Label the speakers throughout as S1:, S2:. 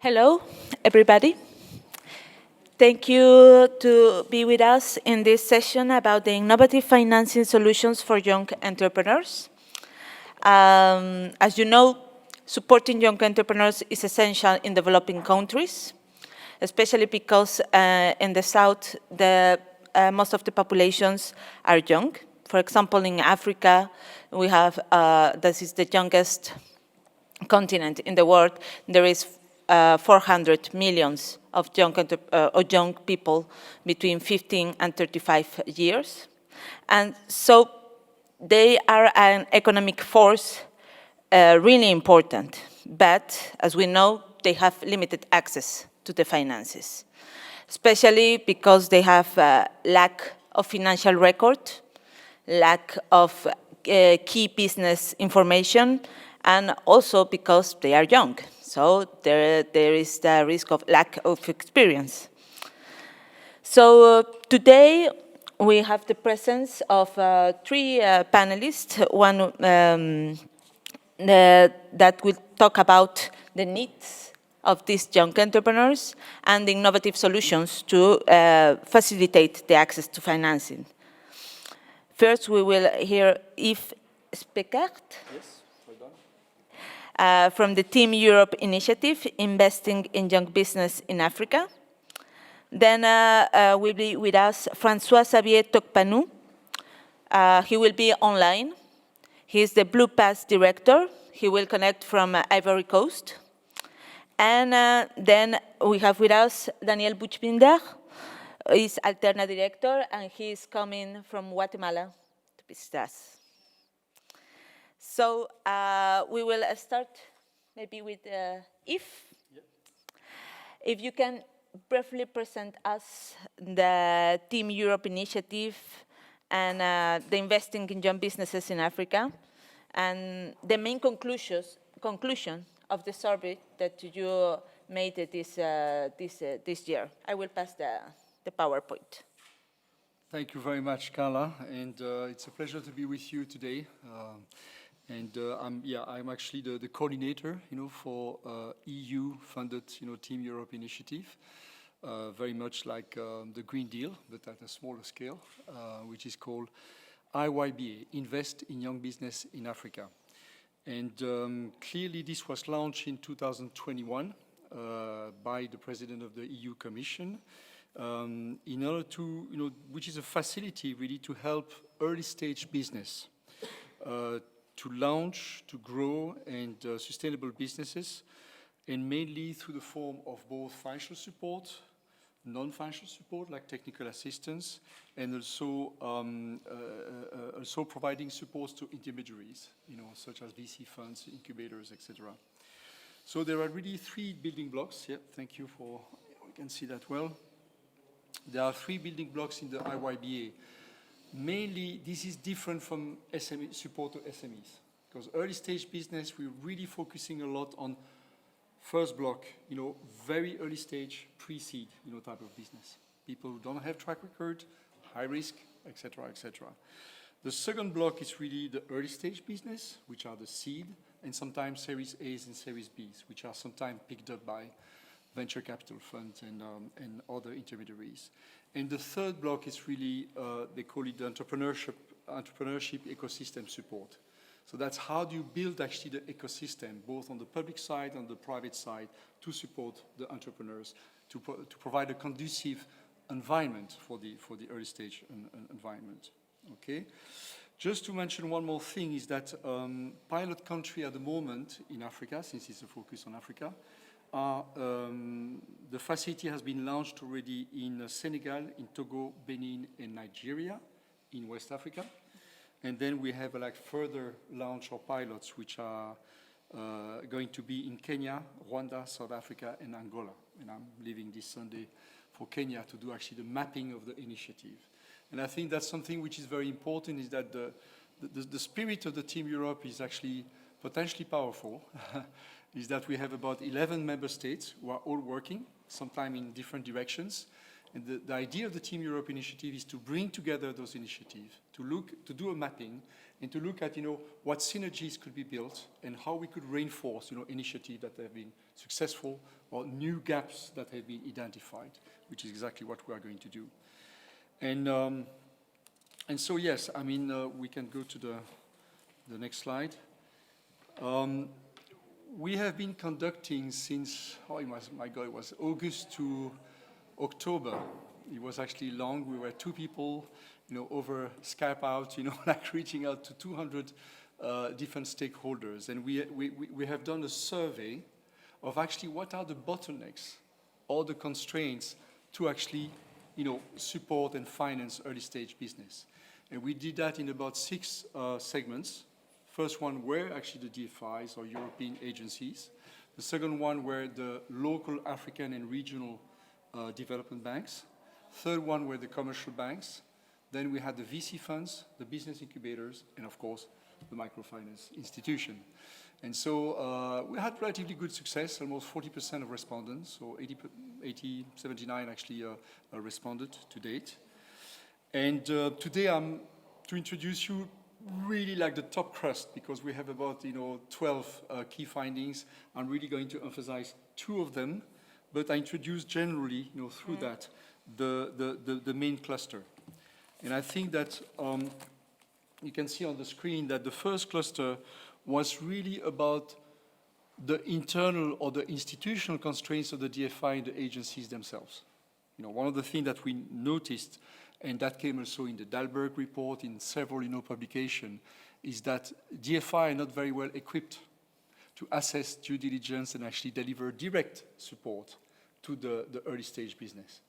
S1: Hello, everybody. Thank you to be with us in this session about the innovative financing solutions for young entrepreneurs. As you know, supporting young entrepreneurs is essential in developing countries, especially because in the South, most of the populations are young. For example, in Africa, we have, this is the youngest continent in the world. There is 400 million of young people between 15 and 35 years. And so they are an economic force really important. But as we know, they have limited access to the finances, especially because they have lack of financial record, lack of key business information, and also because they are young. So there is the risk of lack of experience. So today we have the presence of three panelists, one that will talk about the needs of these young entrepreneurs and the innovative solutions to facilitate the access to financing. First, we will hear Yves Speckert.
S2: Yes.
S1: From the Team Europe initiative, Investing in Young Business in Africa. Then will be with us François-Xavier Tokpanou. He will be online. He is the BLUPASS director. He will connect from Ivory Coast. And then we have with us Daniel Buchbinder. He is Alterna director, and he is coming from Guatemala to visit us. So we will start maybe with Yves. Yep. If you can briefly present us the Team Europe initiative and the Investing in Young Businesses in Africa, and the main conclusion of the survey that you made this year. I will pass the PowerPoint.
S2: Thank you very much, Carla, and it's a pleasure to be with you today. I'm actually the coordinator, for EU-funded, Team Europe initiative, very much like the Green Deal, but at a smaller scale, which is called IYBA, Invest in Young Business in Africa. And clearly, this was launched in 2021 by the President of the EU Commission, in order to, which is a facility really to help early stage business to launch, to grow, and sustainable businesses, and mainly through the form of both financial support, non-financial support like technical assistance, and also providing support to intermediaries, such as VC funds, incubators, etc. So there are really three building blocks. Yeah, thank you for, you can see that well. There are three building blocks in the IYBA. Mainly, this is different from SME support to SMEs, because early stage business, we're really focusing a lot on first block, very early stage, pre-seed, type of business. People who don't have track record, high risk, etc., etc. The second block is really the early stage business, which are the seed, and sometimes Series A's and Series B's, which are sometimes picked up by venture capital funds and other intermediaries. And the third block is really, they call it the entrepreneurship ecosystem support. So that's how do you build actually the ecosystem, both on the public side and the private side, to support the entrepreneurs, to provide a conducive environment for the early stage environment. Okay. Just to mention one more thing is that pilot country at the moment in Africa, since it's a focus on Africa, the facility has been launched already in Senegal, in Togo, Benin, and Nigeria, in West Africa. And then we have further launch or pilots, which are going to be in Kenya, Rwanda, South Africa, and Angola. And I'm leaving this Sunday for Kenya to do actually the mapping of the initiative. And I think that's something which is very important, is that the spirit of the Team Europe is actually potentially powerful. Is that we have about 11 member states who are all working, sometimes in different directions, And the idea of the Team Europe initiative is to bring together those initiatives, to do a mapping, and to look at, what synergies could be built and how we could reinforce, initiatives that have been successful or new gaps that have been identified, which is exactly what we are going to do. And so, yes, I mean, we can go to the next slide. We have been conducting since, it was August to October. It was actually long. We were 2 people, over Skype out, like reaching out to 200 different stakeholders. And we have done a survey of actually what are the bottlenecks or the constraints to actually, support and finance early stage business. And we did that in about 6 segments. First one were actually the DFIs or European agencies. The second one were the local African and regional development banks. Third one were the commercial banks. Then we had the VC funds, the business incubators, and of course, the microfinance institution. And so we had relatively good success, almost 40% of respondents, so 79 actually responded to date. And today I'm to introduce you really like the top crust, because we have about 12 key findings. I'm really going to emphasize 2 of them, but I introduce generally through that the main cluster. And I think that you can see on the screen that the first cluster was really about the internal or the institutional constraints of the DFI and the agencies themselves. One of the things that we noticed, and that came also in the Dalberg report, in several publications, is that DFI are not very well equipped to assess due diligence and actually deliver direct support to the early stage business.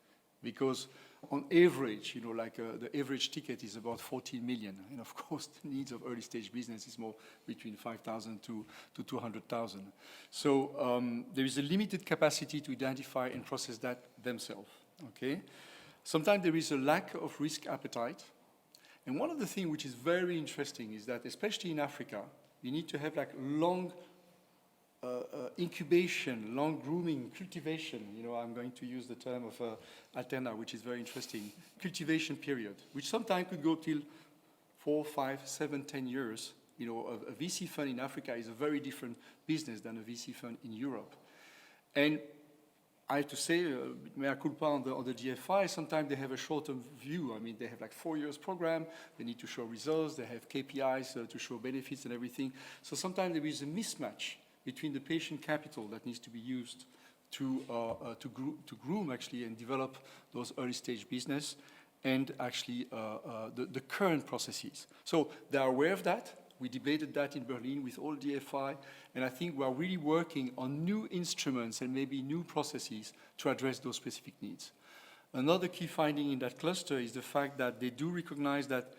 S2: Because on average, the average ticket is about 14 million. And of course, the needs of early stage business is more between 5,000 to 200,000. So there is a limited capacity to identify and process that themselves, okay? Sometimes there is a lack of risk appetite. And one of the things which is very interesting is that, especially in Africa, you need to have long incubation, long grooming, cultivation. I'm going to use the term of Alterna, which is very interesting, cultivation period, which sometimes could go till 4, 5, 7, 10 years. A VC fund in Africa is a very different business than a VC fund in Europe. And I have to say, mea culpa on the DFI, sometimes they have a short-term view. I mean, they have 4 years program, they need to show results, they have KPIs to show benefits and everything. So sometimes there is a mismatch between the patient capital that needs to be used to groom actually and develop those early stage business and actually the current processes. So they are aware of that. We debated that in Berlin with all DFI, and I think we are really working on new instruments and maybe new processes to address those specific needs. Another key finding in that cluster is the fact that they do recognize that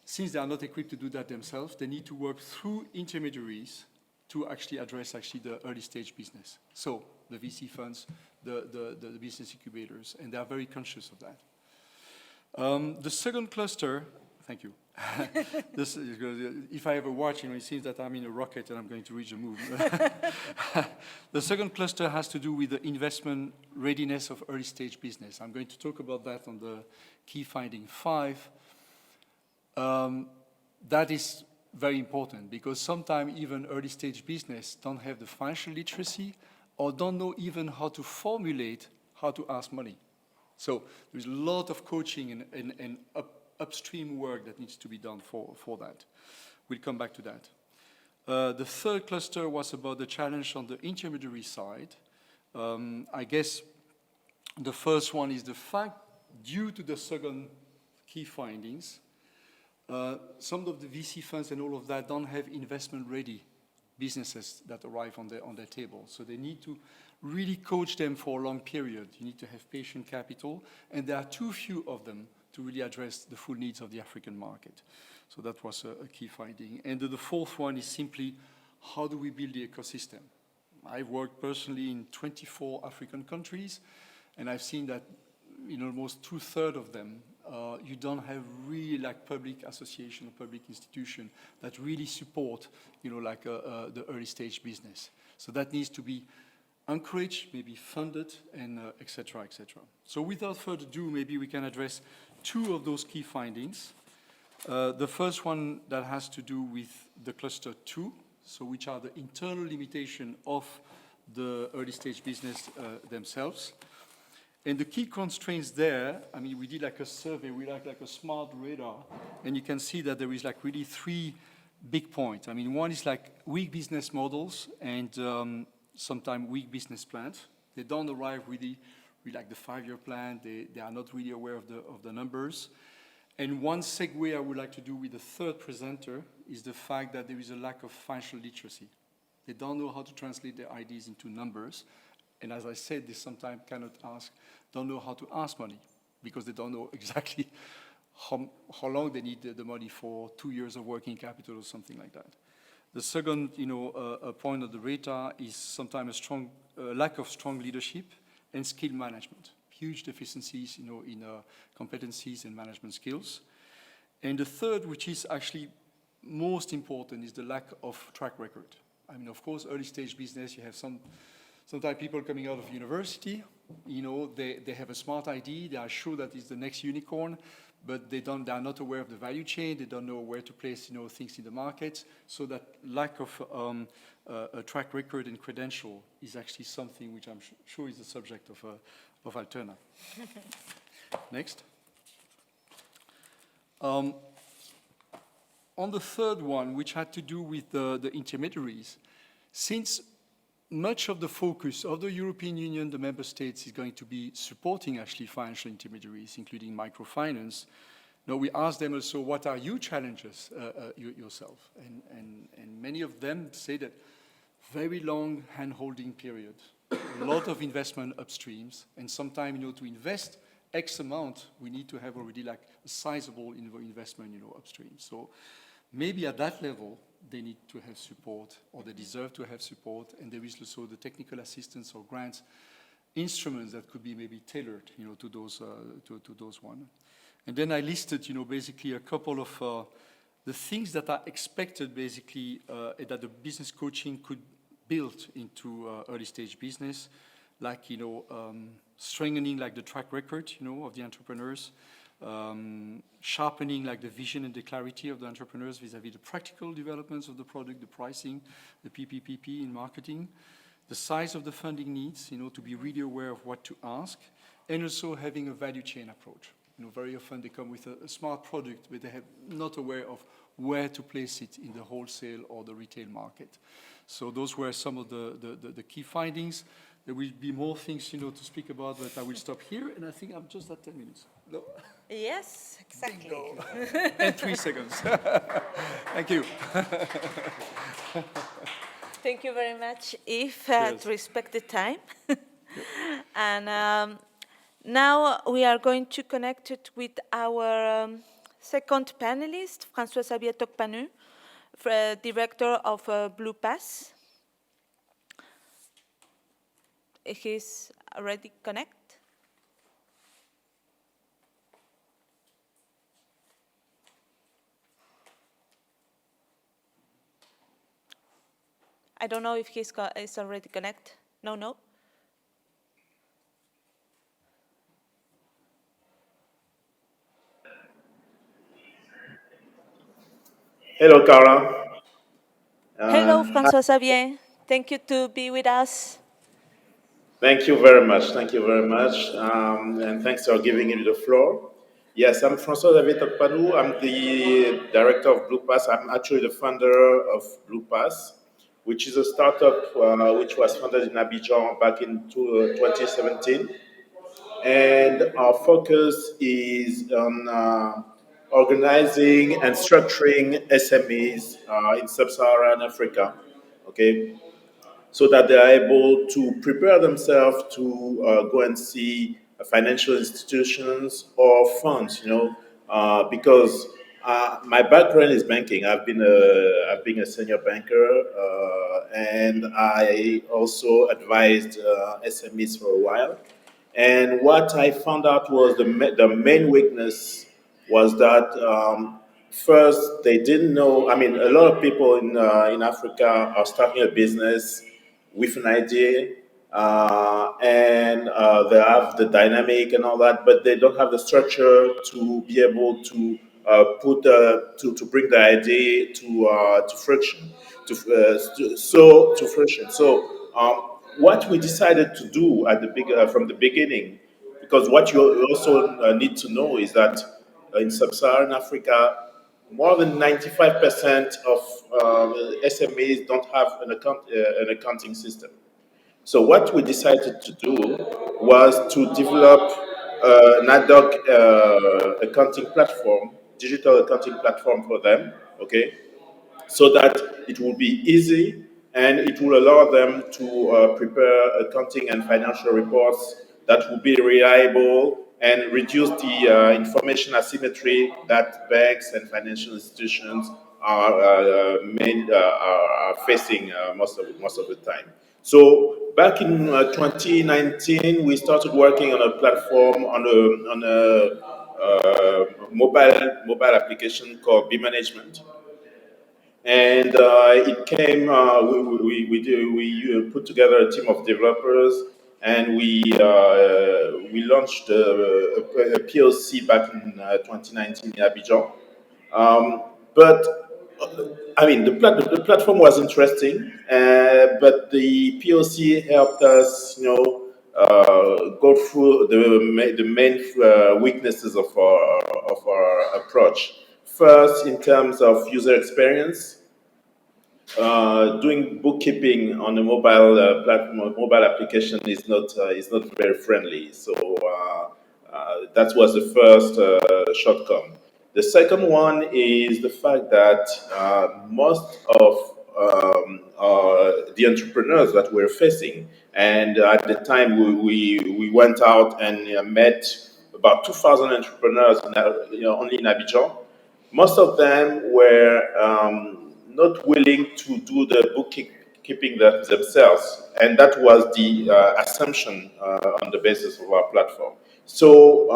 S2: since they are not equipped to do that themselves, they need to work through intermediaries to actually address the early stage business. So the VC funds, the business incubators, and they are very conscious of that. The second cluster, thank you. This is good. If I ever watch, it seems that I'm in a rocket and I'm going to reach the moon. The second cluster has to do with the investment readiness of early stage business. I'm going to talk about that on the key finding 5. That is very important because sometimes even early stage business don't have the financial literacy or don't know even how to formulate how to ask money. So there's a lot of coaching and upstream work that needs to be done for that. We'll come back to that. The third cluster was about the challenge on the intermediary side. I guess the first one is the fact, due to the second key findings, some of the VC funds and all of that don't have investment-ready businesses that arrive on their table. So they need to really coach them for a long period. You need to have patient capital, and there are too few of them to really address the full needs of the African market. So that was a key finding. And the fourth one is simply, how do we build the ecosystem? I've worked personally in 24 African countries, and I've seen that in almost 2/3 of them, you don't have really public association or public institution that really support, the early stage business. So that needs to be encouraged, maybe funded, and et cetera, et cetera. So without further ado, maybe we can address two of those key findings. The first one that has to do with the cluster 2, so which are the internal limitation of the early stage business themselves. And the key constraints there, I mean, we did like a survey, we like a smart radar, and you can see that there is like really three big points. I mean, one is like weak business models and sometimes weak business plans. They don't arrive really with like the 5-year plan. They are not really aware of the numbers. And one segue I would like to do with the third presenter is the fact that there is a lack of financial literacy. They don't know how to translate their ideas into numbers. And as I said, they sometimes don't know how to ask money because they don't know exactly how long they need the money for, 2 years of working capital or something like that. The second, point of the radar is sometimes a strong lack of strong leadership and skill management. Huge deficiencies, in competencies and management skills. And the third, which is actually most important, is the lack of track record. I mean, of course, early stage business, you have sometimes people coming out of university, they have a smart idea, they are sure that it's the next unicorn, but they are not aware of the value chain, they don't know where to place, things in the market. So that lack of a track record and credential is actually something which I'm sure is the subject of Alterna. Next. On the third one, which had to do with the intermediaries, since much of the focus of the European Union, the member states, is going to be supporting actually financial intermediaries, including microfinance. Now we ask them also, what are your challenges yourself? And many of them say that very long hand-holding period, a lot of investment upstreams, and sometimes, to invest X amount, we need to have already like a sizable investment, upstream. So maybe at that level, they need to have support, or they deserve to have support, and there is also the technical assistance or grants instruments that could be maybe tailored, to those one. And then I listed, basically a couple of the things that are expected, basically, that the business coaching could build into early stage business, like, strengthening like the track record, of the entrepreneurs, sharpening like the vision and the clarity of the entrepreneurs vis-à-vis the practical developments of the product, the pricing, the PPPP in marketing, the size of the funding needs, to be really aware of what to ask, and also having a value chain approach. Very often they come with a smart product, but they have not aware of where to place it in the wholesale or the retail market. So those were some of the key findings. There will be more things, to speak about, but I will stop here, and I think I'm just at 10 minutes. No?
S1: Yes, exactly.
S2: Bingo. And 3 seconds. Thank you.
S1: Thank you very much, Yves, to respect the time. And now we are going to connect it with our second panelist, François-Xavier Tokpanu, director of BLUPASS. He's already connected. I don't know if he's already connected. No.
S3: Hello, Cara.
S1: Hello, François-Xavier. Thank you to be with us.
S3: Thank you very much. Thank you very much. And thanks for giving me the floor. Yes, I'm François-Xavier Tokpanu. I'm the director of BLUPASS. I'm actually the founder of BLUPASS, which is a startup which was founded in Abidjan back in 2017. And our focus is on organizing and structuring SMEs in sub-Saharan Africa. Okay, so that they are able to prepare themselves to go and see financial institutions or funds, because my background is banking. I've been a senior banker, and I also advised SMEs for a while. And what I found out was the main weakness was that first they didn't know. I mean, a lot of people in Africa are starting a business with an idea, and they have the dynamic and all that, but they don't have the structure to be able to to bring the idea to friction, to fruition. So what we decided to do at from the beginning, because what you also need to know is that in sub-Saharan Africa, more than 95% of SMEs don't have an accounting system. So what we decided to do was to develop an ad hoc accounting platform, digital accounting platform for them, okay, so that it will be easy and it will allow them to prepare accounting and financial reports that will be reliable and reduce the information asymmetry that banks and financial institutions are facing most of the time. So back in 2019, we started working on a platform on a mobile application called BeManagement, and it came. We put together a team of developers, and we launched a POC back in 2019 in Abidjan. But I mean, the platform was interesting, but the POC helped us, go through the main weaknesses of our approach. First, in terms of user experience, doing bookkeeping on a mobile platform, mobile application is not very friendly. So that was the first shortcome. The second one is the fact that most of the entrepreneurs that we're facing, and at the time we went out and met about 2,000 entrepreneurs only in Abidjan. Most of them were not willing to do the bookkeeping themselves, and that was the assumption on the basis of our platform. So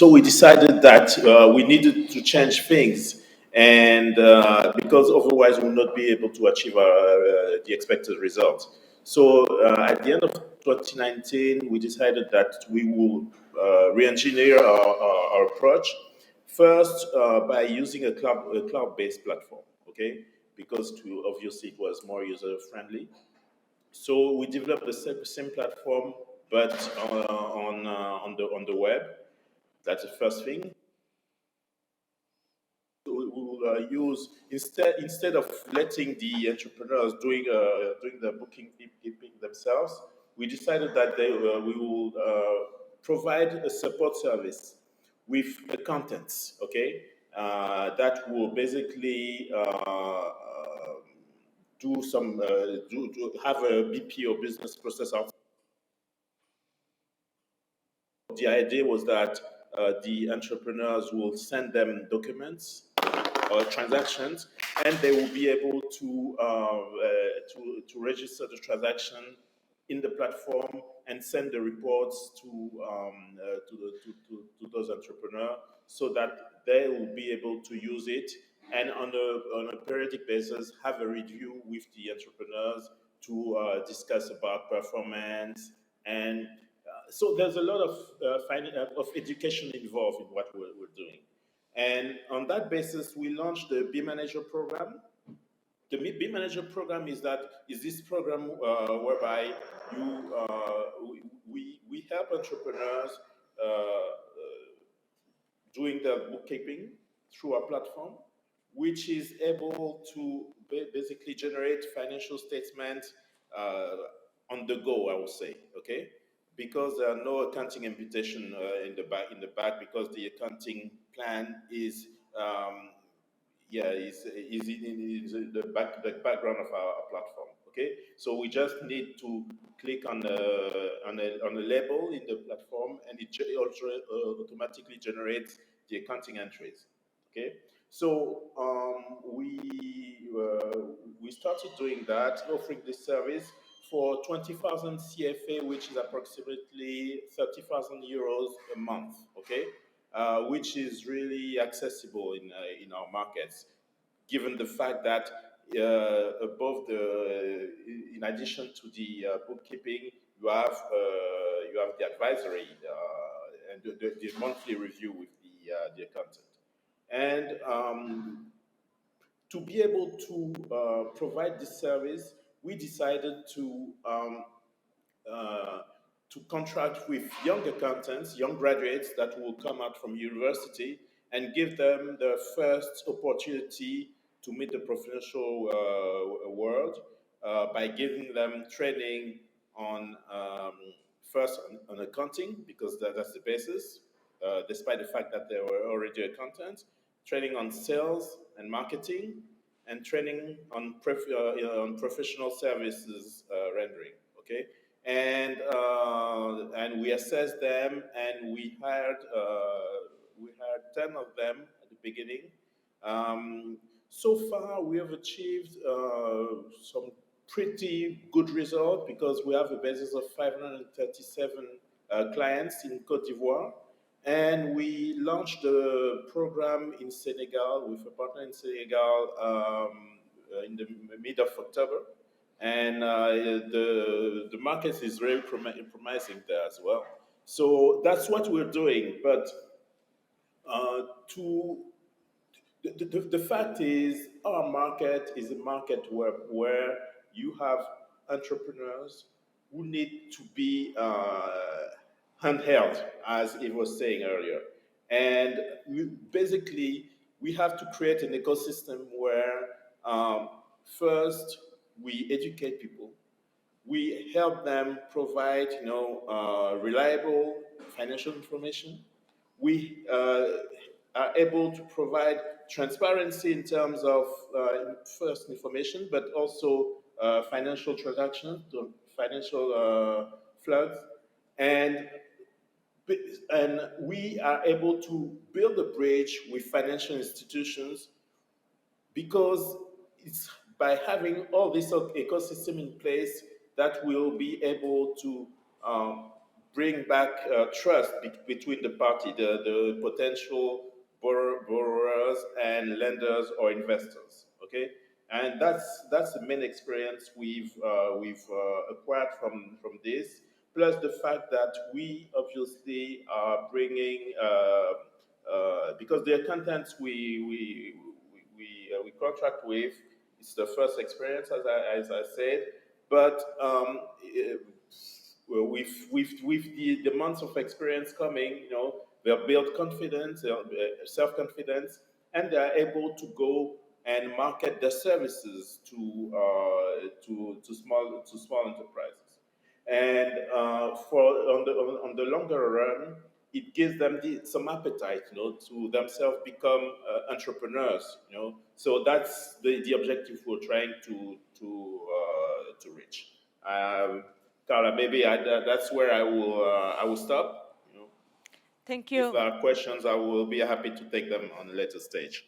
S3: we decided that we needed to change things, and because otherwise we'll not be able to achieve the expected results. So at the end of 2019, we decided that we will re-engineer our approach. First, by using a cloud-based platform, okay, because obviously it was more user-friendly. So we developed the same platform, but on the web. That's the first thing. We will use instead of letting the entrepreneurs doing the bookkeeping themselves, we decided that we will provide a support service with accountants, okay, that will basically have a BPO, business process out. The idea was that the entrepreneurs will send them documents or transactions, and they will be able to register the transaction in the platform and send the reports to those entrepreneurs, so that they will be able to use it, and on a periodic basis have a review with the entrepreneurs to discuss about performance. And so there's a lot of education involved in what we're doing. And on that basis, we launched the BeManager program. The BeManager program is this program whereby we help entrepreneurs doing the bookkeeping through our platform, which is able to basically generate financial statements on the go, I would say, okay? Because there are no accounting imputation in the back, because the accounting plan is in the background of our platform. Okay, so we just need to click on a label in the platform, and it also automatically generates the accounting entries. Okay, so we started doing that, offering this service for 20,000 CFA, which is approximately 30,000 euros a month. Okay, which is really accessible in our markets, given the fact that above in addition to the bookkeeping, you have the advisory and the monthly review with the accountant. And to be able to provide this service, we decided to contract with young accountants, young graduates that will come out from university and give them the first opportunity to meet the professional world by giving them training on first on accounting, because that's the basis, despite the fact that they were already accountants, training on sales and marketing, and training on, on professional services rendering. Okay, and we assessed them, and we hired 10 of them at the beginning. So far, we have achieved some pretty good results because we have a basis of 537 clients in Côte d'Ivoire. And we launched the program in Senegal with a partner in Senegal in the mid of October. And the market is very promising there as well. So that's what we're doing. But to the fact is, our market is a market where you have entrepreneurs who need to be handheld, as Eve was saying earlier. And basically, we have to create an ecosystem where first we educate people, we help them provide, reliable financial information. We are able to provide transparency in terms of first information, but also financial transactions, financial floods, and we are able to build a bridge with financial institutions, because it's by having all this ecosystem in place that we'll be able to bring back trust between the party, the potential borrowers and lenders or investors. Okay, and that's the main experience we've acquired from this. Plus the fact that we obviously are bringing because the accountants we contract with, it's the first experience, as I said, but with the months of experience coming, they'll build confidence, self-confidence, and they're able to go and market their services to small enterprises. And on the longer run, it gives them some appetite, to themselves become entrepreneurs, So that's the objective we're trying to reach. Carla, maybe that's where I will stop.
S1: Thank you.
S3: If there are questions, I will be happy to take them on a later stage.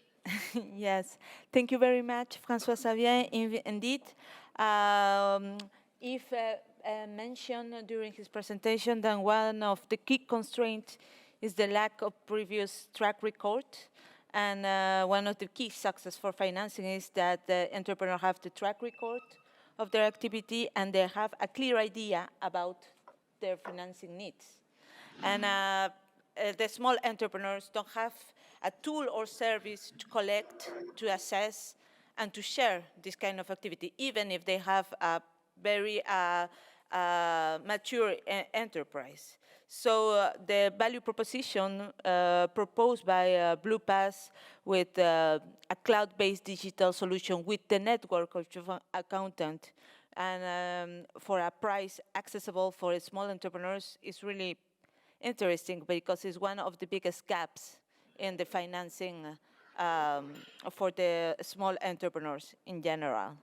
S1: Yes, thank you very much, François-Xavier. Indeed, if mentioned during his presentation that one of the key constraints is the lack of previous track record. And one of the key success for financing is that the entrepreneur have the track record of their activity and they have a clear idea about their financing needs. And the small entrepreneurs don't have a tool or service to collect, to assess, and to share this kind of activity, even if they have a very mature enterprise. So the value proposition proposed by BLUPASS with a cloud-based digital solution with the network of accountant and for a price accessible for small entrepreneurs is really interesting because it's one of the biggest gaps in the financing for the small entrepreneurs in general.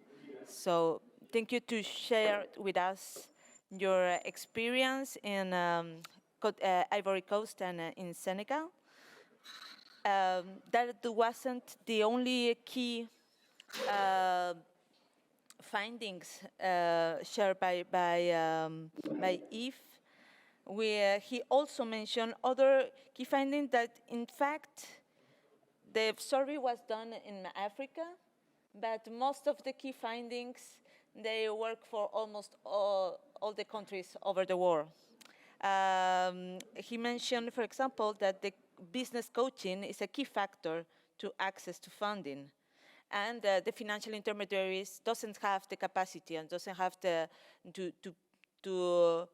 S1: So thank you to share with us your experience in Ivory Coast and in Senegal. That wasn't the only key findings shared by Yves. He also mentioned other key findings that, in fact, the survey was done in Africa, but most of the key findings, they work for almost all the countries over the world. He mentioned, for example, that the business coaching is a key factor to access to funding. And the financial intermediaries doesn't have the capacity and doesn't have to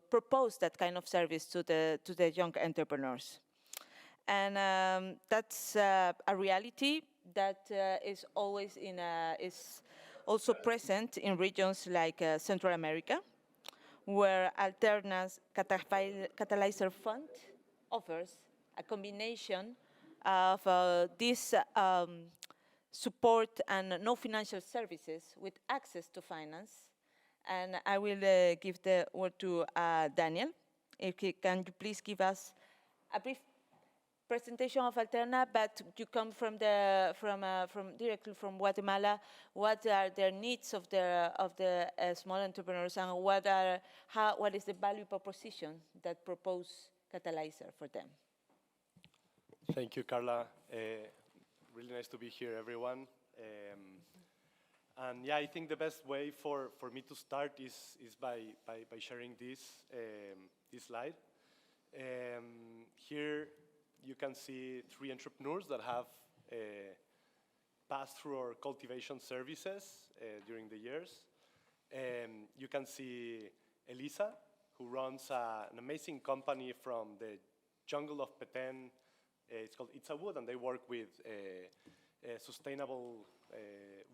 S1: propose that kind of service to the young entrepreneurs. And that's a reality that is always is also present in regions like Central America, where Alterna's Catalyzer Fund offers a combination of this support and no financial services with access to finance. And I will give the word to Daniel. Can you please give us a brief presentation of Alterna, but you come from directly from Guatemala. What are the needs of the small entrepreneurs, and what is the value proposition that propose Catalyzer for them?
S4: Thank you, Carla. Really nice to be here, everyone. And yeah, I think the best way for me to start is by sharing this slide. Here you can see 3 entrepreneurs that have passed through our cultivation services during the years. You can see Elisa, who runs an amazing company from the jungle of Petén. It's called It's a Wood, and they work with sustainable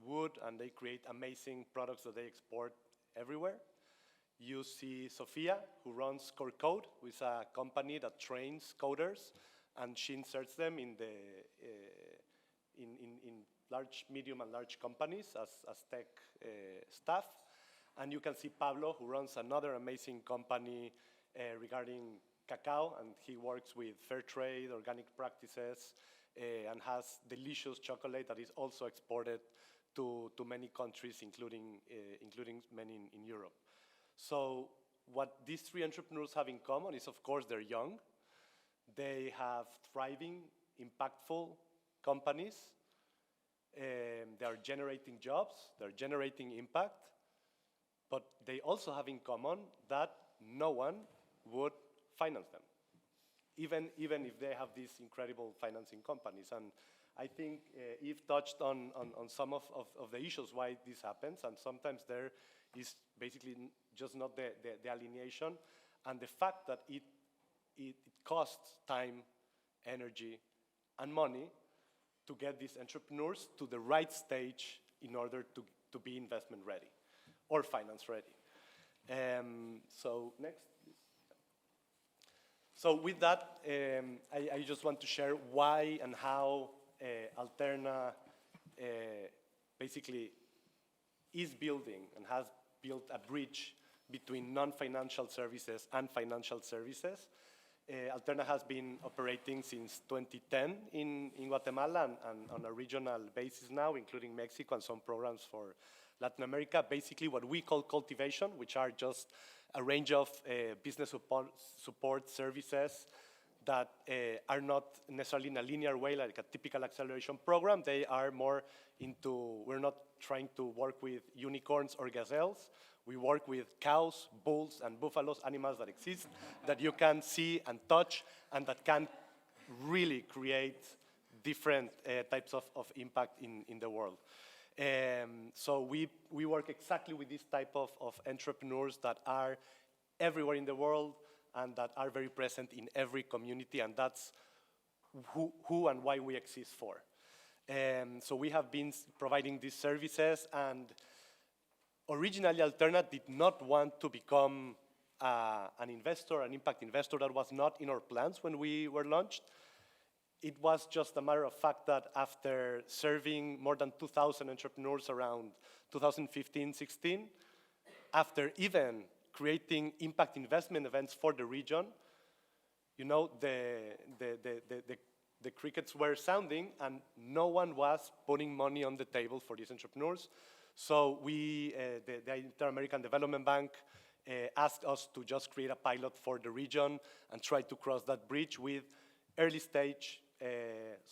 S4: wood, and they create amazing products that they export everywhere. You see Sofia, who runs Côte, who is a company that trains coders, and she inserts them in large, medium, and large companies as tech staff. And you can see Pablo, who runs another amazing company regarding cacao, and he works with fair trade, organic practices, and has delicious chocolate that is also exported to many countries, including many in Europe. So what these 3 entrepreneurs have in common is, of course, they're young. They have thriving, impactful companies. They are generating jobs. They're generating impact. But they also have in common that no one would finance them, even if they have these incredible financing companies. And I think Yves touched on some of the issues why this happens, and sometimes there is basically just not the alignation, and the fact that it costs time, energy, and money to get these entrepreneurs to the right stage in order to be investment ready or finance ready. So next, please. So with that, I just want to share why and how Alterna basically is building and has built a bridge between non-financial services and financial services. Alterna has been operating since 2010 in Guatemala and on a regional basis now, including Mexico and some programs for Latin America. Basically what we call cultivation, which are just a range of business support services that are not necessarily in a linear way like a typical acceleration program. They are more into, we're not trying to work with unicorns or gazelles. We work with cows, bulls, and buffaloes, animals that exist, that you can see and touch, and that can really create different types of impact in the world. So we work exactly with this type of entrepreneurs that are everywhere in the world and that are very present in every community, and that's who and why we exist for. So we have been providing these services, and originally Alterna did not want to become an investor, an impact investor. That was not in our plans when we were launched. It was just a matter of fact that after serving more than 2,000 entrepreneurs around 2015-16, after even creating impact investment events for the region, you know, the crickets were sounding and no one was putting money on the table for these entrepreneurs. So the Inter-American Development Bank asked us to just create a pilot for the region and try to cross that bridge with early stage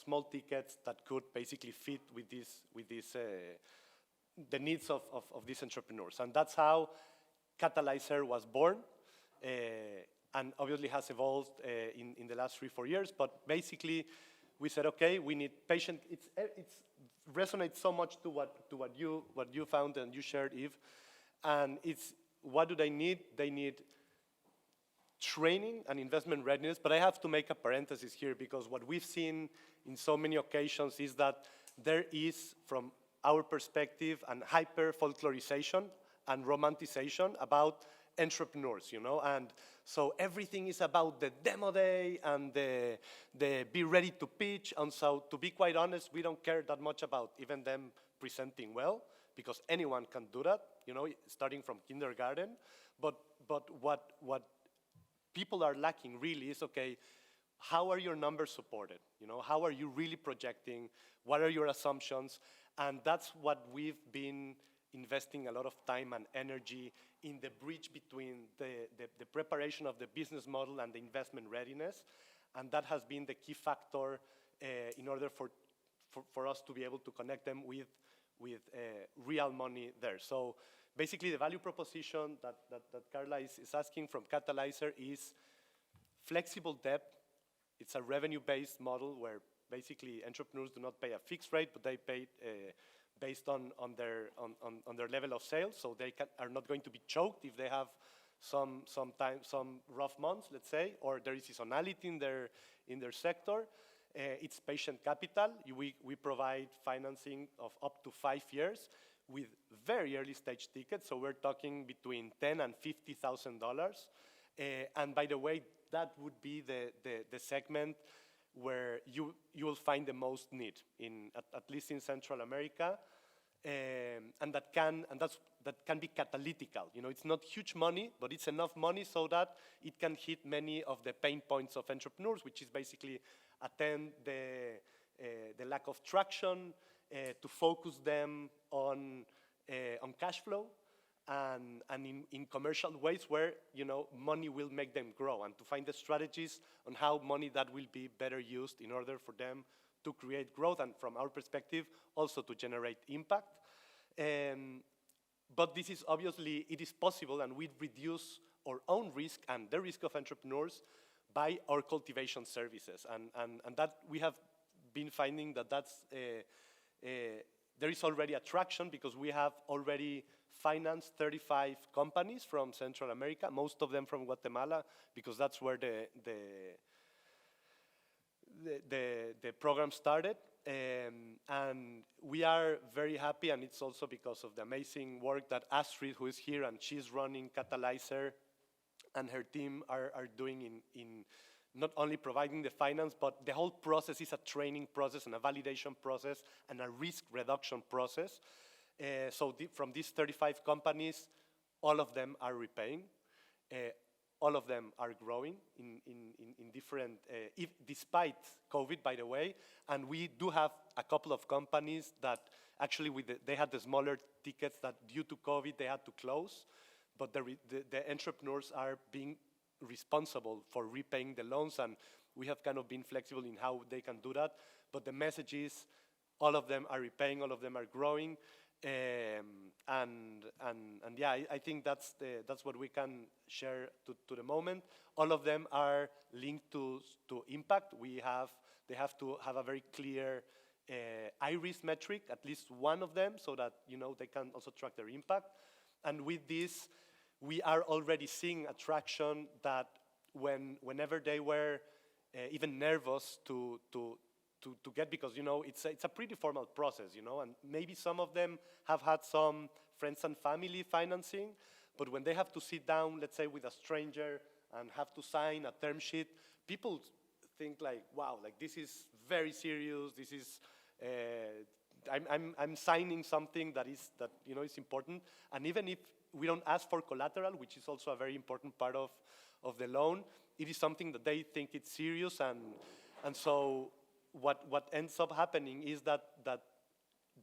S4: small tickets that could basically fit with this the needs of these entrepreneurs. And that's how Catalyzer was born, and obviously has evolved in the last 3-4 years. But basically, we said, okay, we need patient. It's resonates so much to what you found and you shared, Eve. And it's, what do they need? They need training and investment readiness. But I have to make a parenthesis here, because what we've seen in so many occasions is that there is, from our perspective, an hyper-folklorization and romanticization about entrepreneurs, you know, and so everything is about the demo day and the be ready to pitch. And so, to be quite honest, we don't care that much about even them presenting well, because anyone can do that, you know, starting from kindergarten. But what people are lacking really is, okay, how are your numbers supported? You know, how are you really projecting? What are your assumptions? And that's what we've been investing a lot of time and energy in, the bridge between the preparation of the business model and the investment readiness. And that has been the key factor in order for us to be able to connect them with real money there. So basically, the value proposition that Carla is asking from Catalyzer is flexible debt. It's a revenue-based model where basically entrepreneurs do not pay a fixed rate, but they pay based on their level of sales. So they are not going to be choked if they have some rough months, let's say, or there is seasonality in their sector. It's patient capital. We provide financing of up to 5 years with very early stage tickets. So we're talking between $10,000 and $50,000. And by the way, that would be the segment where you will find the most need at least in Central America, and that can be catalytical. You know, it's not huge money, but it's enough money so that it can hit many of the pain points of entrepreneurs, which is basically attend the lack of traction, to focus them on cash flow, and in commercial ways where, you know, money will make them grow, and to find the strategies on how money that will be better used in order for them to create growth, and from our perspective, also to generate impact. But this is obviously, it is possible, and we reduce our own risk and the risk of entrepreneurs by our cultivation services. And that we have been finding that there is already attraction, because we have already financed 35 companies from Central America, most of them from Guatemala, because that's where the program started. And we are very happy, and it's also because of the amazing work that Astrid, who is here, and she's running Catalyzer, and her team are doing in not only providing the finance, but the whole process is a training process and a validation process and a risk reduction process. So from these 35 companies, all of them are repaying. All of them are growing in different, despite COVID, by the way. And we do have a couple of companies that actually they had the smaller tickets that due to COVID they had to close. But the entrepreneurs are being responsible for repaying the loans, and we have kind of been flexible in how they can do that. But the message is, all of them are repaying, all of them are growing, and yeah, I think that's what we can share to the moment. All of them are linked to impact. They have to have a very clear IRIS metric, at least one of them, so that, you know, they can also track their impact. And with this, we are already seeing attraction that whenever they were even nervous to get, because, you know, it's a pretty formal process, you know, and maybe some of them have had some friends and family financing, but when they have to sit down, let's say, with a stranger and have to sign a term sheet, people think like, wow, like this is very serious. This is I'm signing something that you know is important, and even if we don't ask for collateral, which is also a very important part of the loan, it is something that they think it's serious, and so what ends up happening is that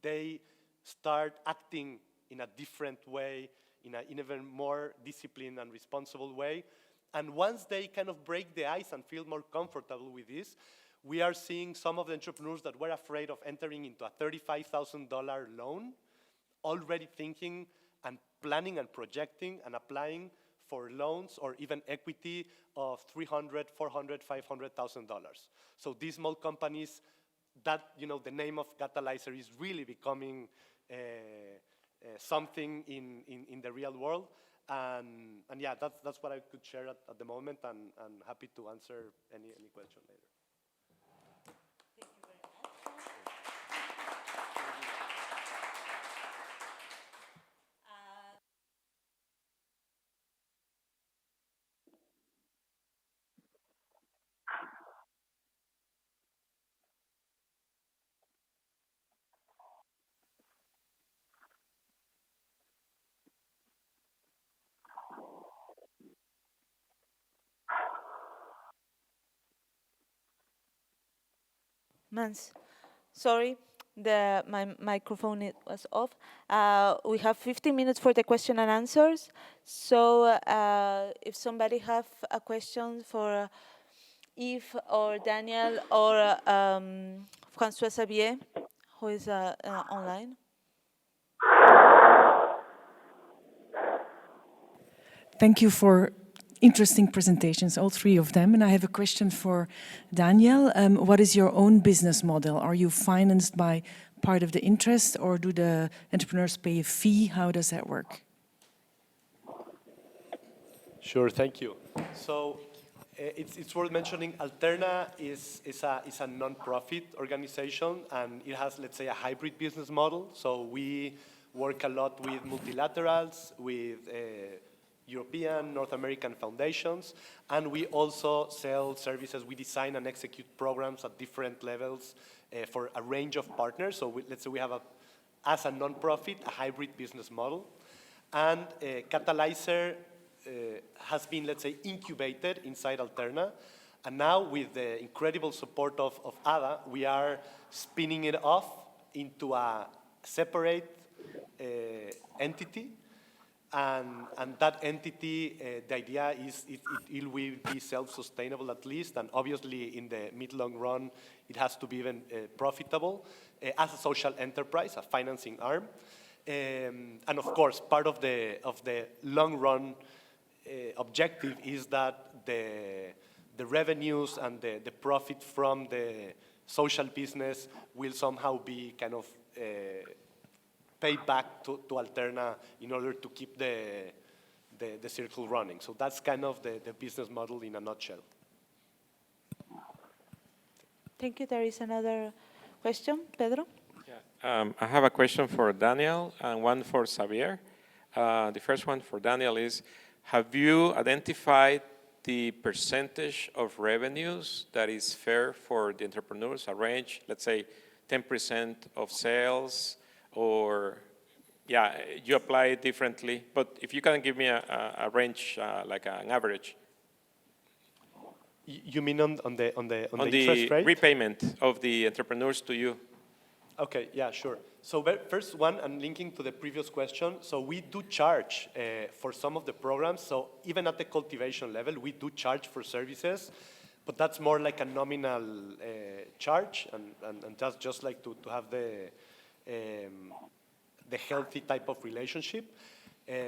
S4: they start acting in a different way, in an even more disciplined and responsible way. And once they kind of break the ice and feel more comfortable with this, we are seeing some of the entrepreneurs that were afraid of entering into a $35,000 loan already thinking and planning and projecting and applying for loans or even equity of $300,000, $400,000, $500,000. So these small companies, that, you know, the name of Catalyzer is really becoming something in the real world. And yeah, that's what I could share at the moment, and happy to answer any question later.
S1: Mans, sorry, my microphone was off. We have 15 minutes for the question and answers. So if somebody have a question for Yves or Daniel or François Xavier, who is online.
S5: Thank you for interesting presentations, all three of them. And I have a question for Daniel. What is your own business model? Are you financed by part of the interest, or do the entrepreneurs pay a fee? How does that work?
S4: Sure, thank you. So it's worth mentioning Alterna is a non-profit organization, and it has, let's say, a hybrid business model. So we work a lot with multilaterals, with European, North American foundations, and we also sell services. We design and execute programs at different levels for a range of partners. So let's say we have, as a non-profit, a hybrid business model. And Catalyzer has been, let's say, incubated inside Alterna. And now, with the incredible support of Ada, we are spinning it off into a separate entity. And that entity, the idea is it will be self-sustainable at least, and obviously in the mid-long run, it has to be even profitable as a social enterprise, a financing arm. And of course, part of the long-run objective is that the revenues and the profit from the social business will somehow be kind of paid back to Alterna in order to keep the circle running. So that's kind of the business model in a nutshell.
S1: Thank you. There is another question, Pedro.
S6: Yeah. I have a question for Daniel and one for Xavier. The first one for Daniel is, have you identified the percentage of revenues that is fair for the entrepreneurs, a range, let's say 10% of sales, or, yeah, you apply it differently, but if you can give me a range, like an average.
S4: You mean on the interest rate?
S6: Repayment of the entrepreneurs to you.
S4: Okay, yeah, sure. So first one, and linking to the previous question, so we do charge for some of the programs. So even at the cultivation level, we do charge for services, but that's more like a nominal charge, and that's just like to have the healthy type of relationship.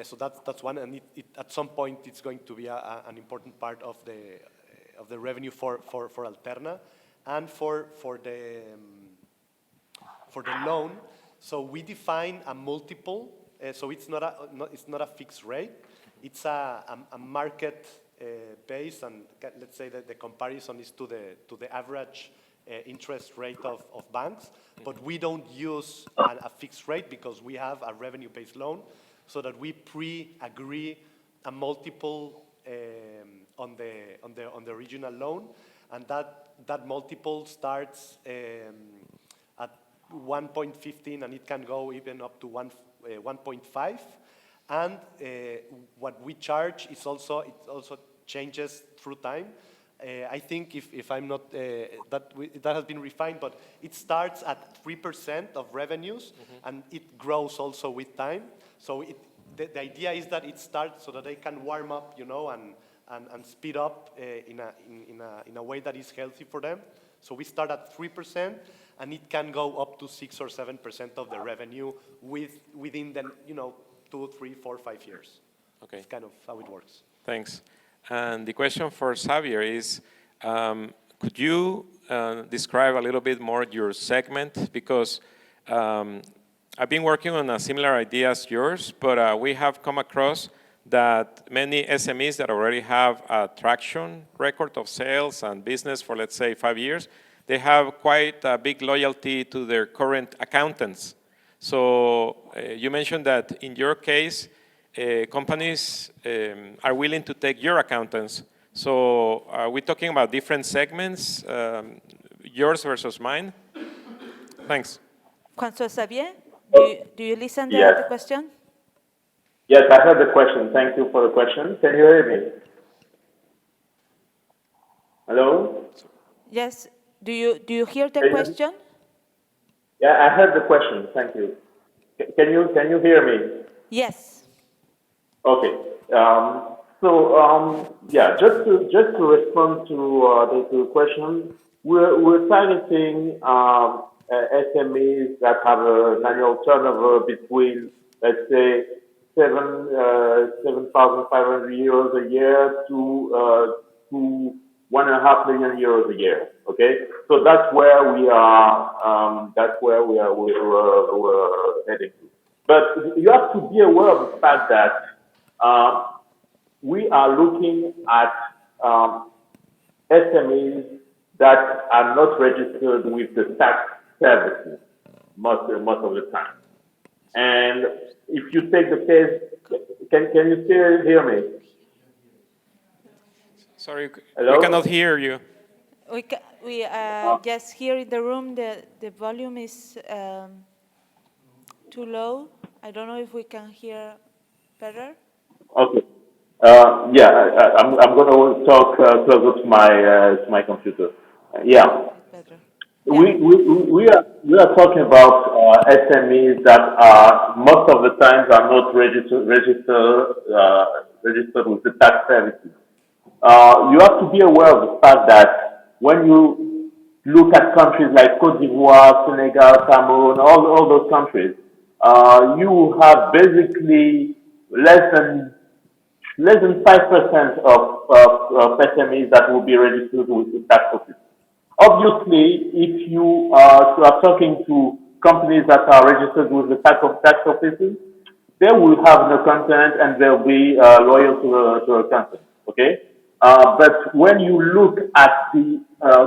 S4: So that's one, and at some point it's going to be an important part of the revenue for Alterna, and for the loan. So we define a multiple. So it's not a fixed rate. It's a market base, and let's say that the comparison is to the average interest rate of banks, but we don't use a fixed rate because we have a revenue-based loan, so that we pre-agree a multiple on the original loan, and that multiple starts at 1.15, and it can go even up to 1.5. And what we charge is also changes through time. I think if I'm not, that has been refined, but it starts at 3% of revenues, and it grows also with time. So the idea is that it starts so that they can warm up, you know, and speed up in a way that is healthy for them. So we start at 3%, and it can go up to 6 or 7% of the revenue within the 2, 3, 4, 5 years.
S6: Okay.
S4: That's kind of how it works.
S6: Thanks. And the question for Xavier is, could you describe a little bit more your segment? Because I've been working on a similar idea as yours, but we have come across that many SMEs that already have a traction record of sales and business for, let's say, 5 years, they have quite a big loyalty to their current accountants. So you mentioned that in your case, companies are willing to take your accountants. So are we talking about different segments, yours versus mine? Thanks.
S1: François Xavier, do you listen to
S3: Yes.
S1: the question?
S3: Yes, I heard the question. Thank you for the question. Can you hear me? Hello?
S1: Yes. Do you hear the question?
S3: Yeah, I heard the question. Thank you. Can you hear me?
S1: Yes.
S3: Okay. Yeah, just to respond to the question, we're targeting SMEs that have an annual turnover between, let's say, 7,500 euros a year to 1.5 million euros a year. Okay, so that's where we are. We're heading to. But you have to be aware of the fact that we are looking at SMEs that are not registered with the tax services most of the time. And if you take the case, can you still hear me?
S6: Sorry,
S3: Hello?
S6: we cannot hear you.
S1: We just here in the room, the volume is too low. I don't know if we can hear better.
S3: Okay. Yeah, I'm going to talk closer to my computer. Yeah.
S1: Better.
S3: We are talking about SMEs that are most of the times are not registered with the tax services. You have to be aware of the fact that when you look at countries like Côte d'Ivoire, Senegal, Cameroon, all those countries, you have basically less than 5% of SMEs that will be registered with the tax office. Obviously, if you are talking to companies that are registered with the tax offices, they will have no content and they'll be loyal to the content. Okay, but when you look at the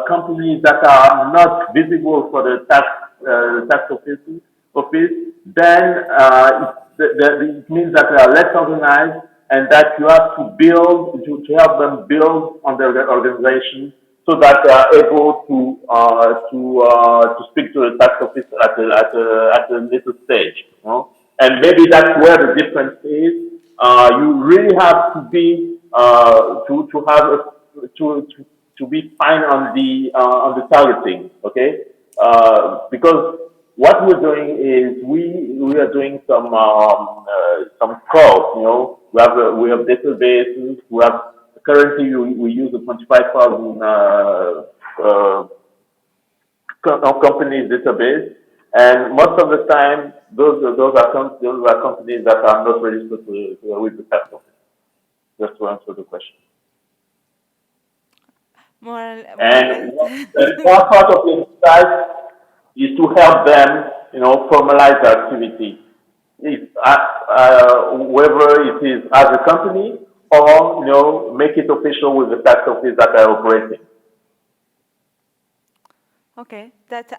S3: companies that are not visible for the tax office, then it means that they are less organized and that you have to build to help them build on their organization so that they are able to speak to the tax office at a later stage. You know? And maybe that's where the difference is. You really have to be to be fine on the targeting, okay? Because what we're doing is we are doing some calls. You know, we have databases. We have currently we use a 25,000 companies database, and most of the time those are companies that are not registered with the tax office. Just to answer the question. And the part of the exercise is to help them, formalize the activity, whether it is as a company or make it official with the tax office that are operating.
S1: Okay,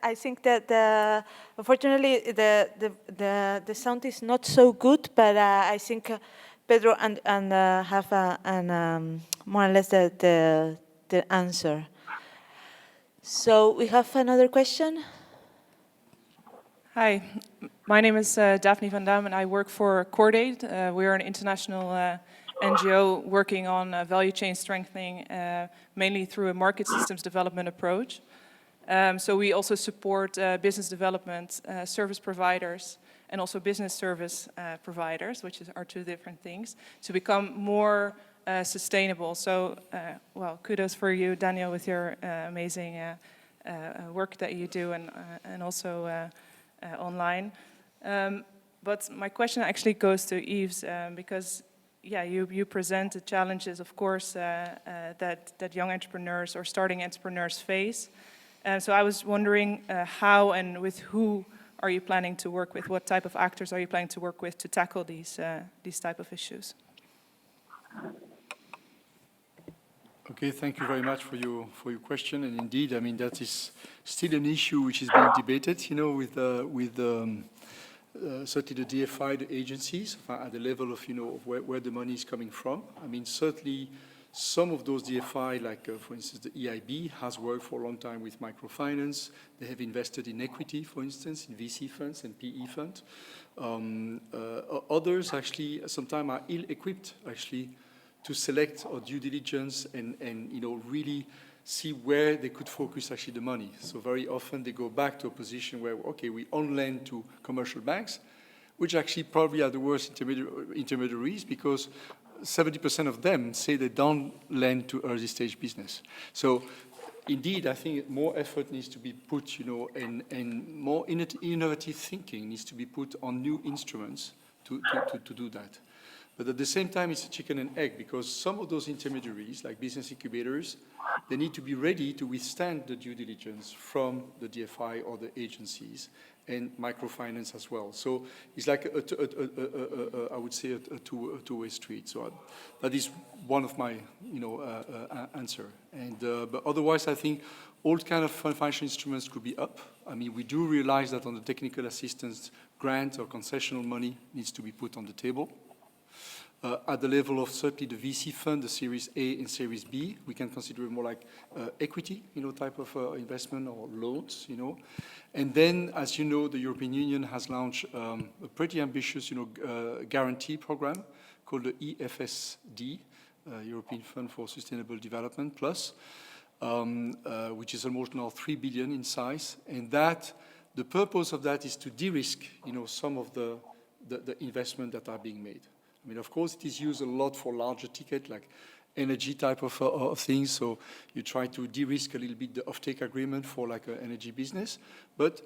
S1: I think that unfortunately the sound is not so good, but I think Pedro and have more or less the answer. So we have another question.
S7: Hi, my name is Daphne van Dam and I work for Côte. We are an international NGO working on value chain strengthening, mainly through a market systems development approach. So we also support business development, service providers, and also business service providers, which are two different things, to become more sustainable. So, well, kudos for you, Daniel, with your amazing work that you do and also online. But my question actually goes to Yves, because yeah, you present the challenges, of course, that young entrepreneurs or starting entrepreneurs face. So I was wondering how and with who are you planning to work with? What type of actors are you planning to work with to tackle these type of issues?
S2: Okay, thank you very much for your question. And indeed, I mean, that is still an issue which is being debated, you know, with certainly the DFI, the agencies, at the level of, you know, of where the money is coming from. I mean, certainly some of those DFI, like, for instance, the EIB has worked for a long time with microfinance. They have invested in equity, for instance, in VC funds and PE funds. Others actually sometimes are ill-equipped, actually, to select or due diligence and you know, really see where they could focus actually the money. So very often they go back to a position where, okay, we on lend to commercial banks, which actually probably are the worst intermediaries, because 70% of them say they don't lend to early stage business. So indeed, I think more effort needs to be put, you know, and more innovative thinking needs to be put on new instruments to do that. But at the same time, it's a chicken and egg, because some of those intermediaries, like business incubators, they need to be ready to withstand the due diligence from the DFI or the agencies, and microfinance as well. So it's like I would say a two-way street. So that is one of my, you know, answer. And but otherwise, I think all kind of financial instruments could be up. I mean, we do realize that on the technical assistance grant or concessional money needs to be put on the table. At the level of certainly the VC fund, the Series A and Series B, we can consider it more like equity, you know, type of investment or loans, you know. And then, as you know, the European Union has launched a pretty ambitious, you know, guarantee program called the EFSD, European Fund for Sustainable Development Plus, which is almost now 3 billion in size. And that, the purpose of that is to de-risk, you know, some of the investment that are being made. I mean, of course, it is used a lot for larger ticket, like energy type of things. So you try to de-risk a little bit the offtake agreement for like an energy business. But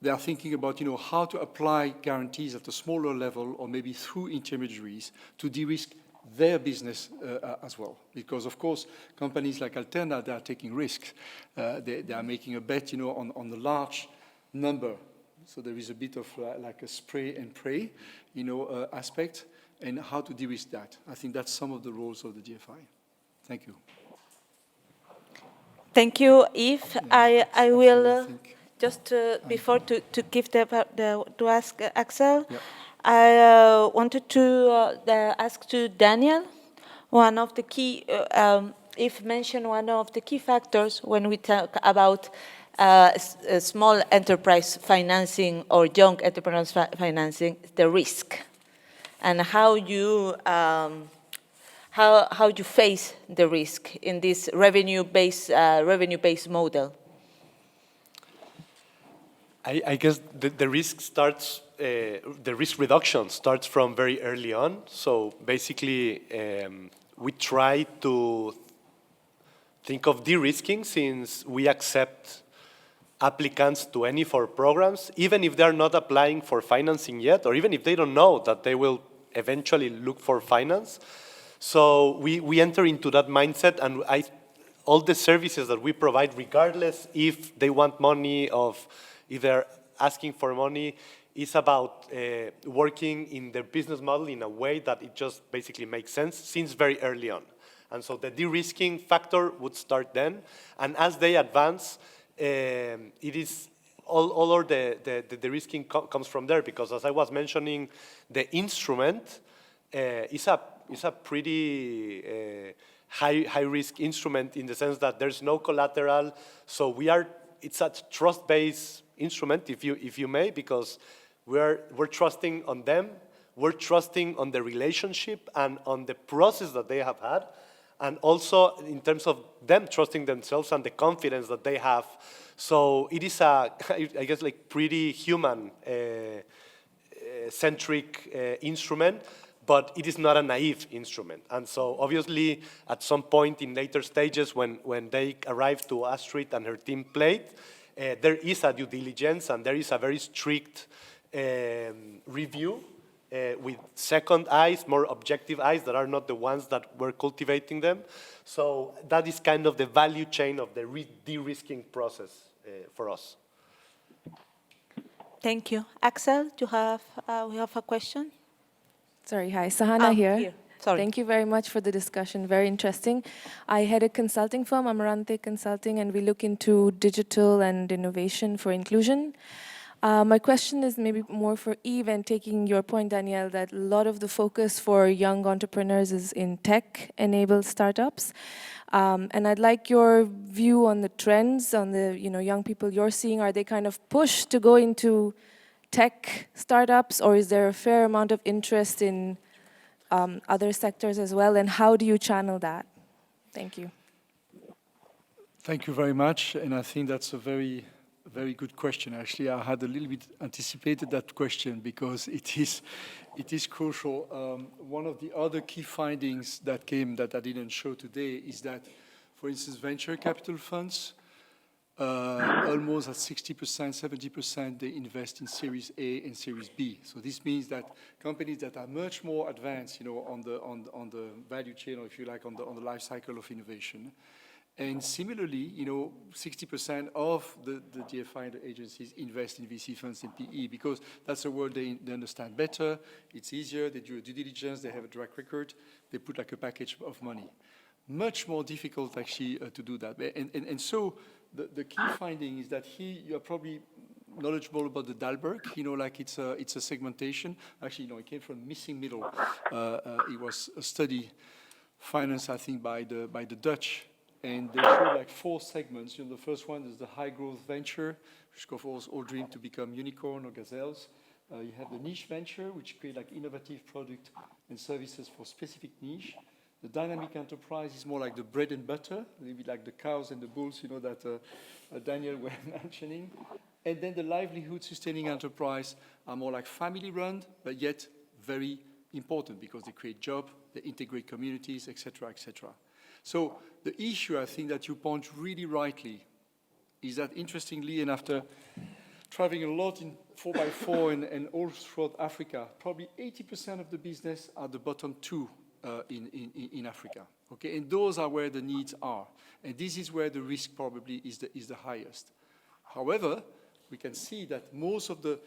S2: they are thinking about, you know, how to apply guarantees at a smaller level or maybe through intermediaries to de-risk their business as well. Because, of course, companies like Alterna, they are taking risks. They are making a bet, you know, on the large number. So there is a bit of like a spray and pray, you know, aspect, and how to de-risk that. I think that's some of the roles of the DFI. Thank you.
S1: Thank you, Yves.
S2: Yeah.
S1: I will just before to give to ask Axel.
S2: Yeah.
S1: I wanted to ask to Daniel. One of the key, Yves mentioned one of the key factors when we talk about small enterprise financing or young entrepreneurs financing, the risk, and how you face the risk in this revenue-based model.
S4: I guess the risk starts, the risk reduction starts from very early on. So basically, we try to think of de-risking, since we accept applicants to any of our programs, even if they're not applying for financing yet, or even if they don't know that they will eventually look for finance. So we enter into that mindset, and all the services that we provide, regardless if they want money, if they're asking for money, is about working in their business model in a way that it just basically makes sense since very early on. And so the de-risking factor would start then, and as they advance, it is all the risking comes from there, because as I was mentioning, the instrument is a pretty high risk instrument, in the sense that there's no collateral. So it's a trust-based instrument, if you may, because we're trusting on them, we're trusting on the relationship and on the process that they have had, and also in terms of them trusting themselves and the confidence that they have. So it is I guess, like pretty human centric instrument, but it is not a naive instrument. And so obviously, at some point in later stages, when they arrive to Astrid and her team plate, there is a due diligence and there is a very strict review with second eyes, more objective eyes that are not the ones that were cultivating them. So that is kind of the value chain of the de-risking process for us.
S1: Thank you. Axel, we have a question?
S8: Sorry, hi, Sahana here.
S1: Sorry.
S8: Thank you very much for the discussion, very interesting. I head a consulting firm, Amarante Consulting, and we look into digital and innovation for inclusion. My question is maybe more for Yves, and taking your point, Danielle, that a lot of the focus for young entrepreneurs is in tech-enabled startups. And I'd like your view on the trends, on the young people you're seeing. Are they kind of pushed to go into tech startups, or is there a fair amount of interest in other sectors as well? And how do you channel that? Thank you.
S2: Thank you very much. And I think that's a very good question. Actually, I had a little bit anticipated that question because it is crucial. One of the other key findings that came that I didn't show today is that, for instance, venture capital funds, almost at 60%, 70%, they invest in Series A and Series B. So this means that companies that are much more advanced, on the value chain, or if you like, on the life cycle of innovation. And similarly, 60% of the DFI and the agencies invest in VC funds and PE because that's a world they understand better, it's easier, they do a due diligence, they have a track record, they put like a package of money. Much more difficult actually to do that. And so the key finding is that here you are probably knowledgeable about the Dalberg, like it's a segmentation. Actually, it came from Missing Middle. It was a study financed, I think, by the Dutch. And they show like 4 segments. The first one is the high growth venture, which of course all dream to become unicorn or gazelles. You have the niche venture, which create like innovative product and services for specific niche. The dynamic enterprise is more like the bread and butter, maybe like the cows and the bulls, that Daniel were mentioning. And then the livelihood sustaining enterprise are more like family run, but yet very important because they create job, they integrate communities, etc., etc. So the issue, I think, that you point really rightly is that, interestingly, and after traveling a lot in 4x4 and all throughout Africa, probably 80% of the business are the bottom 2 in Africa. Okay, and those are where the needs are, and this is where the risk probably is the highest. However, we can see that most of the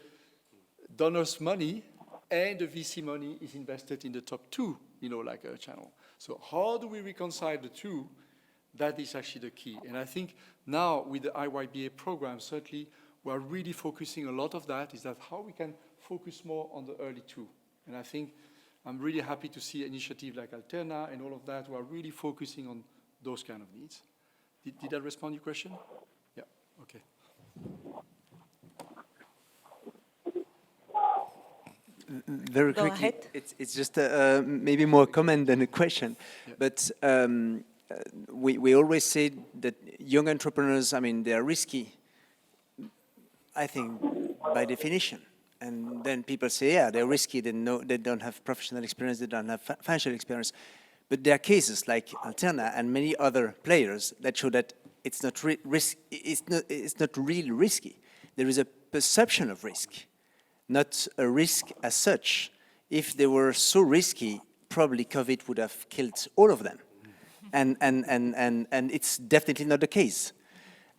S2: donors' money and the VC money is invested in the top 2, like a channel. So how do we reconcile the two? That is actually the key. And I think now with the IYBA program, certainly we are really focusing a lot of that, is that how we can focus more on the early 2. And I think I'm really happy to see initiatives like Alterna and all of that who are really focusing on those kind of needs. Did that respond to your question? Yeah, okay.
S9: Very
S1: Go
S9: quickly,
S1: ahead.
S9: it's just maybe more a comment than a question. Yeah. But we always say that young entrepreneurs, they are risky, I think, by definition. And then people say, yeah, they're risky, they don't have professional experience, they don't have financial experience. But there are cases like Alterna and many other players that show that it's not really risky. There is a perception of risk, not a risk as such. If they were so risky, probably COVID would have killed all of them. And it's definitely not the case.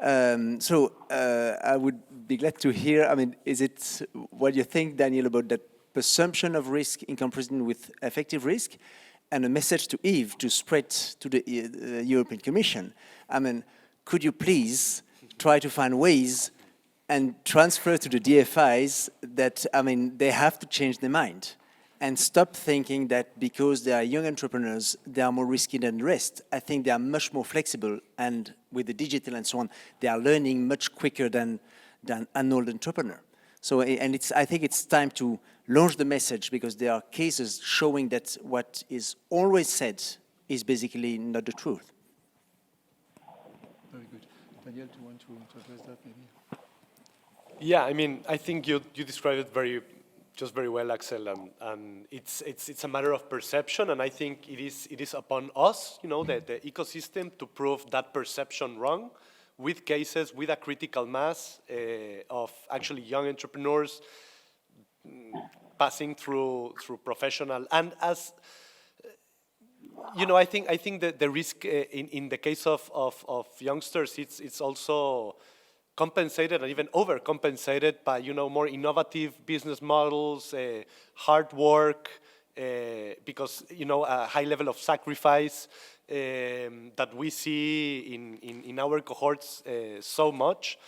S9: So I would be glad to hear, is it what you think, Daniel, about that perception of risk in comparison with effective risk? And a message to Yves to spread to the European Commission. Could you please try to find ways and transfer to the DFIs that, they have to change their mind and stop thinking that because they are young entrepreneurs, they are more risky than the rest. I think they are much more flexible, and with the digital and so on, they are learning much quicker than an old entrepreneur. So, and I think it's time to launch the message, because there are cases showing that what is always said is basically not the truth.
S2: Very good. Daniel, do you want to address that maybe?
S4: Yeah, I think you described it very just very well, Axel, and it's a matter of perception, and I think it is upon us, you know, the ecosystem, to prove that perception wrong, with cases, with a critical mass of actually young entrepreneurs passing through professional. And as you know, I think that the risk in the case of youngsters, it's also compensated and even overcompensated by, you know, more innovative business models, hard work, because, you know, a high level of sacrifice that we see in our cohorts so much.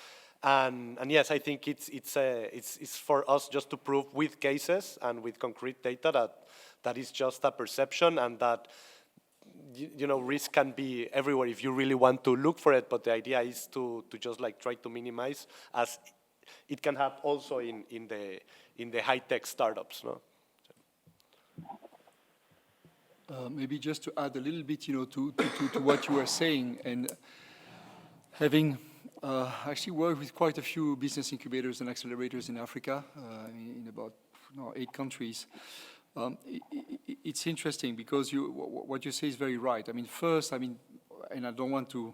S4: And yes, I think it's for us just to prove with cases and with concrete data that is just a perception, and that, you know, risk can be everywhere if you really want to look for it, but the idea is to just like try to minimize, as it can happen also in the high-tech startups, no?
S2: Maybe just to add a little bit, you know, to what you were saying, and having actually worked with quite a few business incubators and accelerators in Africa, in about 8 countries. It's interesting because what you say is very right. I mean, first, and I don't want to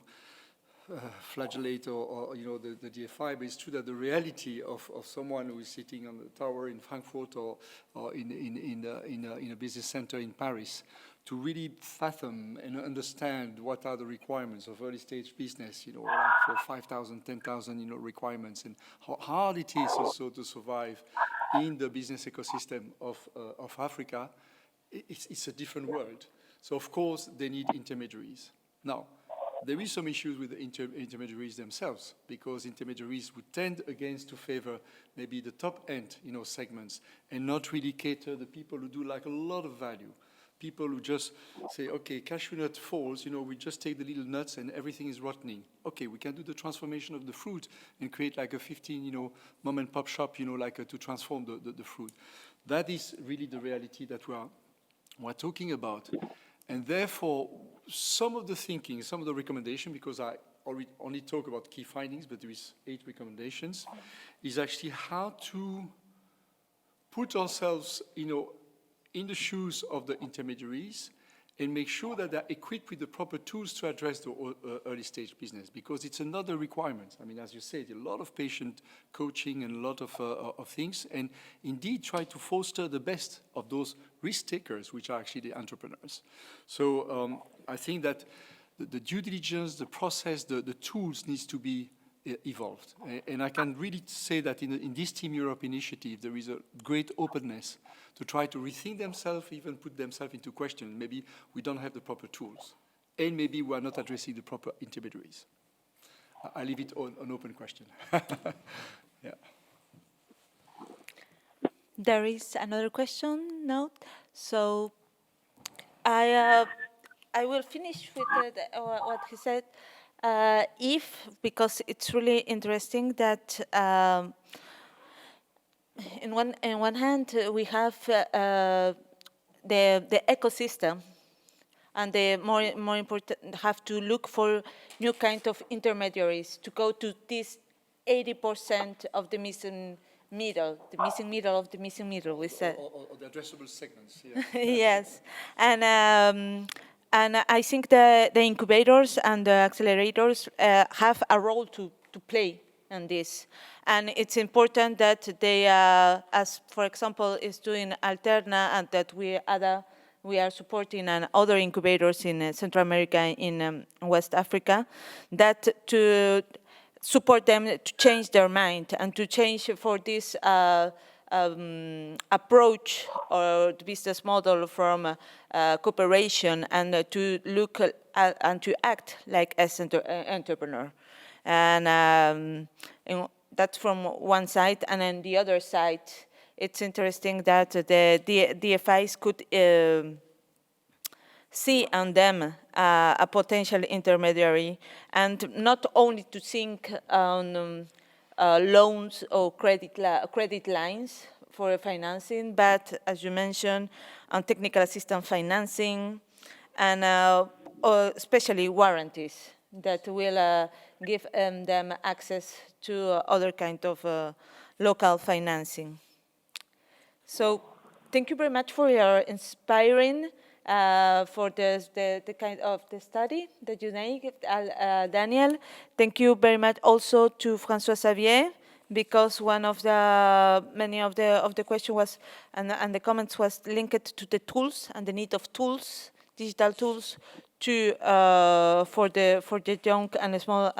S2: flagellate or you know, the DFI, but it's true that the reality of someone who is sitting on the tower in Frankfurt or in a business center in Paris, to really fathom and understand what are the requirements of early stage business, you know, like for 5,000, 10,000, you know, requirements, and how hard it is also to survive in the business ecosystem of Africa. It's a different world. So of course they need intermediaries. Now, there is some issues with the intermediaries themselves, because intermediaries would tend against to favor maybe the top end, you know, segments, and not really cater the people who do like a lot of value. People who just say, okay, cashew nut falls, you know, we just take the little nuts and everything is rotting. Okay, we can do the transformation of the fruit and create like a 15, you know, mom and pop shop, you know, like to transform the fruit. That is really the reality that we're talking about. And therefore, some of the thinking, some of the recommendation, because I already only talk about key findings, but there is 8 recommendations, is actually how to put ourselves, you know, in the shoes of the intermediaries and make sure that they're equipped with the proper tools to address the early stage business, because it's another requirement. I mean, as you said, a lot of patient coaching and a lot of things, and indeed try to foster the best of those risk takers, which are actually the entrepreneurs. So I think that the due diligence, the process, the tools needs to be evolved. And I can really say that in this Team Europe initiative, there is a great openness to try to rethink themselves, even put themselves into question. Maybe we don't have the proper tools, and maybe we are not addressing the proper intermediaries. I leave it an open question. Yeah.
S1: There is another question, no? So I will finish with what he said. Because it's really interesting that in one hand we have the ecosystem, and the more important, have to look for new kind of intermediaries to go to this 80% of the missing middle, the missing middle of the missing middle, we said.
S2: Or the addressable segments, yeah.
S1: Yes, and I think the incubators and the accelerators have a role to play in this. And it's important that they, as for example, is doing Alterna, and that we are supporting and other incubators in Central America, in West Africa, that to support them to change their mind and to change for this approach or the business model from cooperation, and to look at, and to act like as an entrepreneur. And that's from one side. And then the other side, it's interesting that the DFIs could see on them a potential intermediary, and not only to think on loans or credit lines for financing, but as you mentioned, on technical assistance financing, and especially warranties that will give them access to other kind of local financing. So thank you very much for your inspiring, for the kind of the study that you made, Daniel. Thank you very much also to François Xavier, because one of the, many of the question was, and the comments was linked to the tools and the need of tools, digital tools, to for the young and small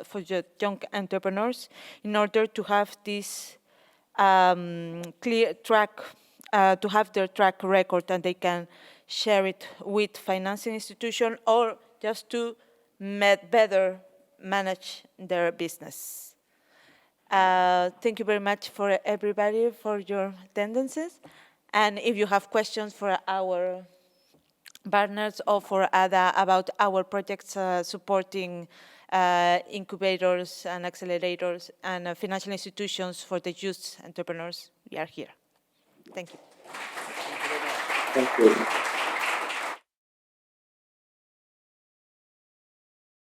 S1: for the young entrepreneurs, in order to have this clear track, to have their track record, and they can share it with financing institution, or just to better manage their business. Thank you very much for everybody for your attendances. And if you have questions for our partners or for other about our projects supporting incubators and accelerators and financial institutions for the youth entrepreneurs, we are here. Thank you.
S3: Thank you.